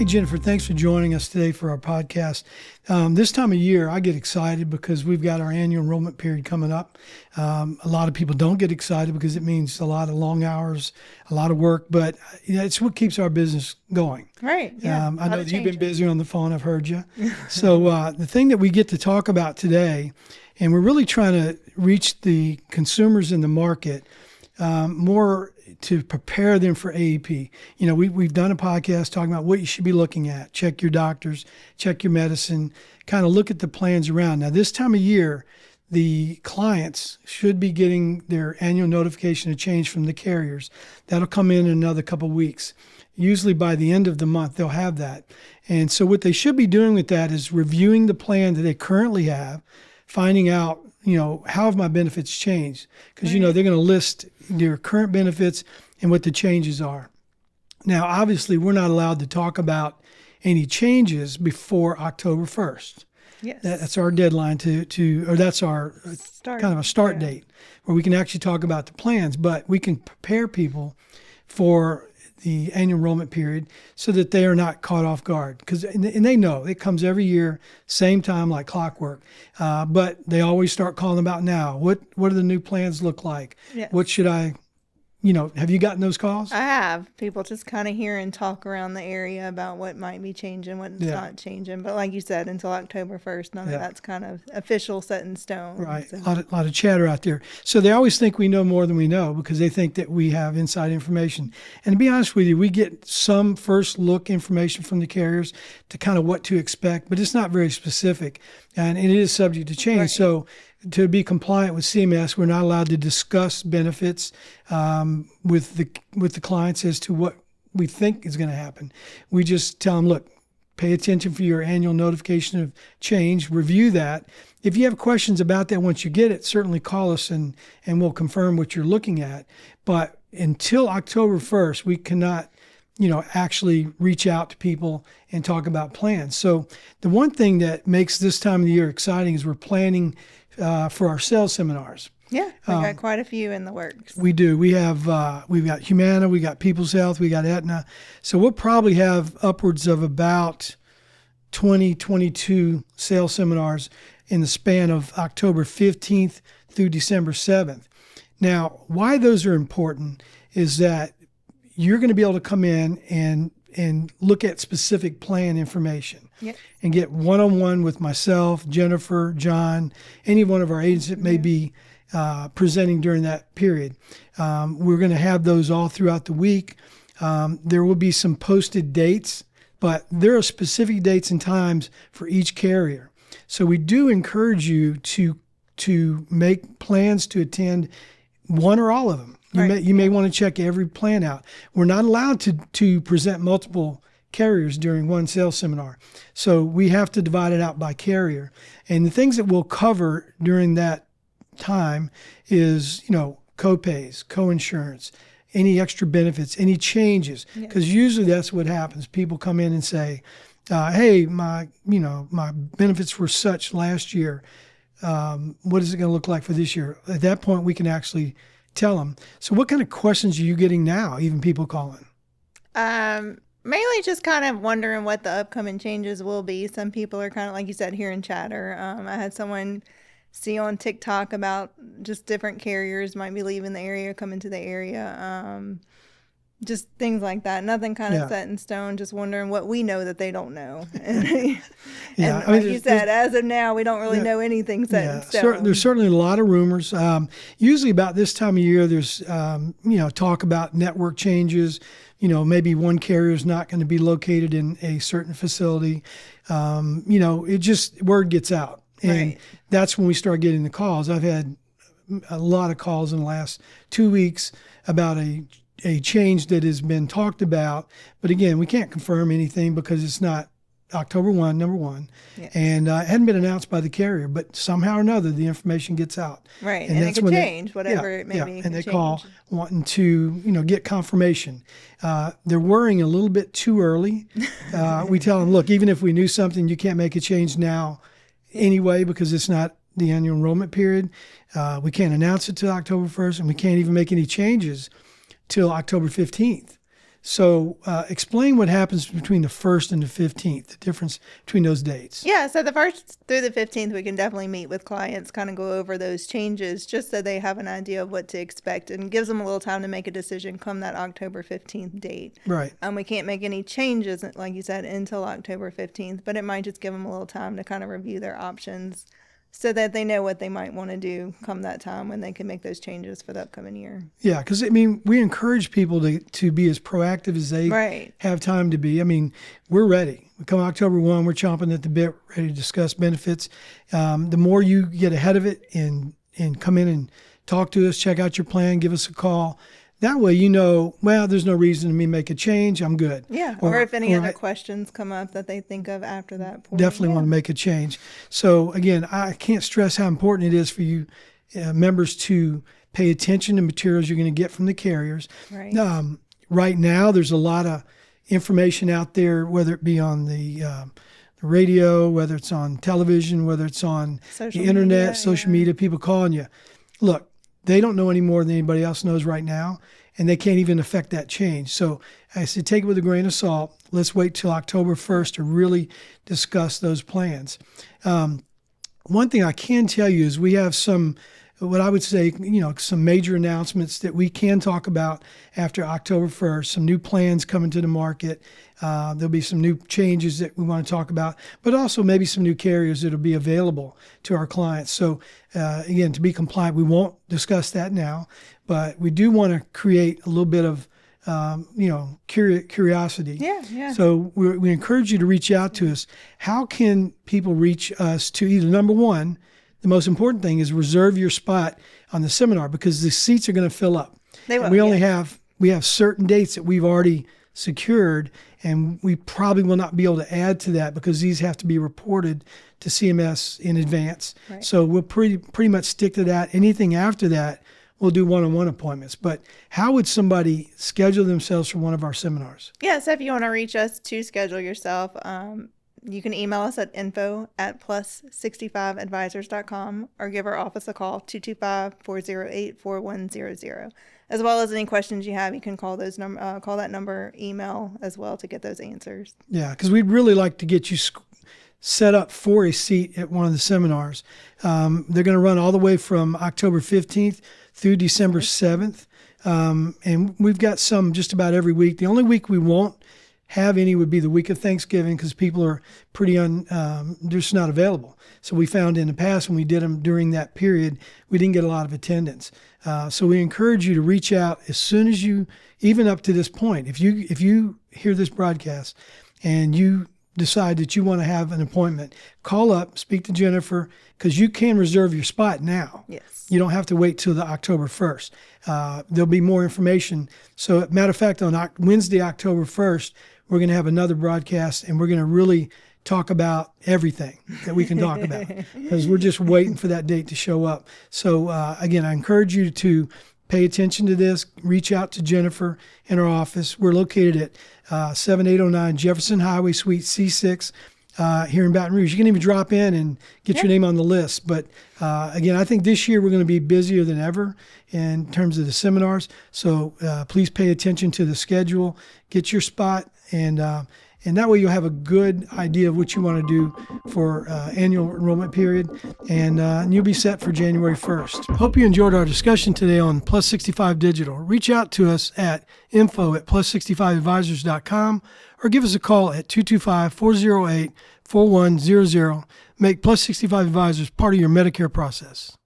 Hey, Jennifer, thanks for joining us today for our podcast. This time of year, I get excited because we've got our annual enrollment period coming up. A lot of people don't get excited because it means a lot of long hours, a lot of work, but it's what keeps our business going. Right, yeah. I know that you've been busy on the phone. I've heard you. So the thing that we get to talk about today, and we're really trying to reach the consumers in the market more to prepare them for AEP. You know, we've done a podcast talking about what you should be looking at. Check your doctors, check your medicine, kind of look at the plans around. Now, this time of year, the clients should be getting their annual notification of change from the carriers. That'll come in another couple of weeks. Usually by the end of the month, they'll have that. And so what they should be doing with that is reviewing the plan that they currently have, finding out, how have my benefits changed? Because, they're going to list their current benefits and what the changes are. Now, obviously, we're not allowed to talk about any changes before October 1st. Yes. That's our deadline or that's our kind of a start date where we can actually talk about the plans, but we can prepare people for the annual enrollment period so that they are not caught off guard. And they know it comes every year, same time, like clockwork. But they always start calling about now. What do the new plans look like? Yes. What should I, have you gotten those calls? I have. People just kind of hear and talk around the area about what might be changing, what's not changing. But like you said, until October 1st, none of that's kind of official set in stone. Right. So. A lot of chatter out there. So they always think we know more than we know because they think that we have inside information. And to be honest with you, we get some first look information from the carriers to kind of what to expect, but it's not very specific. And it is subject to change. Right. So to be compliant with CMS, we're not allowed to discuss benefits with the clients as to what we think is going to happen. We just tell them, look, pay attention for your annual notification of change, review that. If you have questions about that once you get it, certainly call us and we'll confirm what you're looking at. But until October 1st, we cannot actually reach out to people and talk about plans. So the one thing that makes this time of the year exciting is we're planning for our sales seminars. Yeah, we got quite a few in the works. We do. We've got Humana, we got People's Health, we got Aetna. So we'll probably have upwards of about 22 sales seminars in the span of October 15th through December 7th. Now, why those are important is that you're going to be able to come in and look at specific plan information. Yep. And get one-on-one with myself, Jennifer, John, any one of our agents that may be presenting during that period. We're going to have those all throughout the week. There will be some posted dates, but there are specific dates and times for each carrier. So we do encourage you to make plans to attend one or all of them. You may want to check every plan out. We're not allowed to present multiple carriers during one sales seminar. So we have to divide it out by carrier. And the things that we'll cover during that time is, co-pays, co-insurance, any extra benefits, any changes. Because usually that's what happens. People come in and say, hey, my benefits were such last year. What is it going to look like for this year? At that point, we can actually tell them. So what kind of questions are you getting now, even people calling? Mainly just kind of wondering what the upcoming changes will be. Some people are kind of, like you said, hearing chatter. I had someone see on TikTok about just different carriers might be leaving the area, coming to the area. Just things like that. Nothing kind of set in stone. Just wondering what we know that they don't know. And like you said, as of now, we don't really know anything set in stone. There's certainly a lot of rumors. Usually about this time of year, there's talk about network changes. Maybe one carrier is not going to be located in a certain facility. It just word gets out, and that's when we start getting the calls. I've had a lot of calls in the last 2 weeks about a change that has been talked about. But again, we can't confirm anything because it's not October 1, number one. Yes. And it hadn't been announced by the carrier, but somehow or another, the information gets out. Right. And it could change, whatever it may be. And they call wanting to, get confirmation. They're worrying a little bit too early. We tell them, look, even if we knew something, you can't make a change now anyway, because it's not the annual enrollment period. We can't announce it till October 1st, and we can't even make any changes till October 15th. So explain what happens between the 1st and the 15th, the difference between those dates. Yeah, so the 1st through the 15th, we can definitely meet with clients, kind of go over those changes just so they have an idea of what to expect, and gives them a little time to make a decision come that October 15th date. Right. We can't make any changes, like you said, until October 15th, but it might just give them a little time to kind of review their options so that they know what they might want to do come that time when they can make those changes for the upcoming year. Yeah, because, we encourage people to be as proactive as they have time to be. We're ready. We come October 1, we're chomping at the bit, ready to discuss benefits. The more you get ahead of it and come in and talk to us, check out your plan, give us a call. That way, there's no reason to me make a change. I'm good. Yeah. Or if any other questions come up that they think of after that point. Definitely want to make a change. So again, I can't stress how important it is for you members to pay attention to materials you're going to get from the carriers. Right. Right now, there's a lot of information out there, whether it be on the radio, whether it's on television, whether it's on the internet, social media, people calling you. Look, they don't know any more than anybody else knows right now, and they can't even affect that change. So I said, take it with a grain of salt. Let's wait till October 1st to really discuss those plans. One thing I can tell you is we have some, what I would say, some major announcements that we can talk about after October 1st, some new plans coming to the market. There'll be some new changes that we want to talk about, but also maybe some new carriers that will be available to our clients. So again, to be compliant, we won't discuss that now, but we do want to create a little bit of curiosity. Yeah. So we encourage you to reach out to us. How can people reach us to either, number one, the most important thing is reserve your spot on the seminar, because the seats are going to fill up. They will. We have certain dates that we've already secured, and we probably will not be able to add to that because these have to be reported to CMS in advance. Right. So we'll pretty much stick to that. Anything after that, we'll do one-on-one appointments. But how would somebody schedule themselves for one of our seminars? Yeah, so if you want to reach us to schedule yourself, you can email us at info@plus65advisors.com or give our office a call, 225-408-4100. As well as any questions you have, you can call that number, email as well to get those answers. Yeah, because we'd really like to get you set up for a seat at one of the seminars. They're going to run all the way from October 15th through December 7th. And we've got some just about every week. The only week we won't have any would be the week of Thanksgiving, because people are pretty just not available. So we found in the past when we did them during that period, we didn't get a lot of attendance. So we encourage you to reach out as soon as even up to this point. If you hear this broadcast and you decide that you want to have an appointment, call up, speak to Jennifer, because you can reserve your spot now. Yes. You don't have to wait till the October 1st. There'll be more information. So, matter of fact, on Wednesday, October 1st, we're going to have another broadcast, and we're going to really talk about everything that we can talk about, because we're just waiting for that date to show up. So, again, I encourage you to pay attention to this. Reach out to Jennifer in our office. We're located at 7809 Jefferson Highway, Suite C6, here in Baton Rouge. You can even drop in and get your name on the list. But again, I think this year we're going to be busier than ever in terms of the seminars. So please pay attention to the schedule, get your spot, and that way you'll have a good idea of what you want to do for annual enrollment period, and you'll be set for January 1st. Hope you enjoyed our discussion today on Plus 65 Digital. Reach out to us at info@plus65advisors.com or give us a call at 225-408-4100. Make Plus 65 Advisors part of your Medicare process.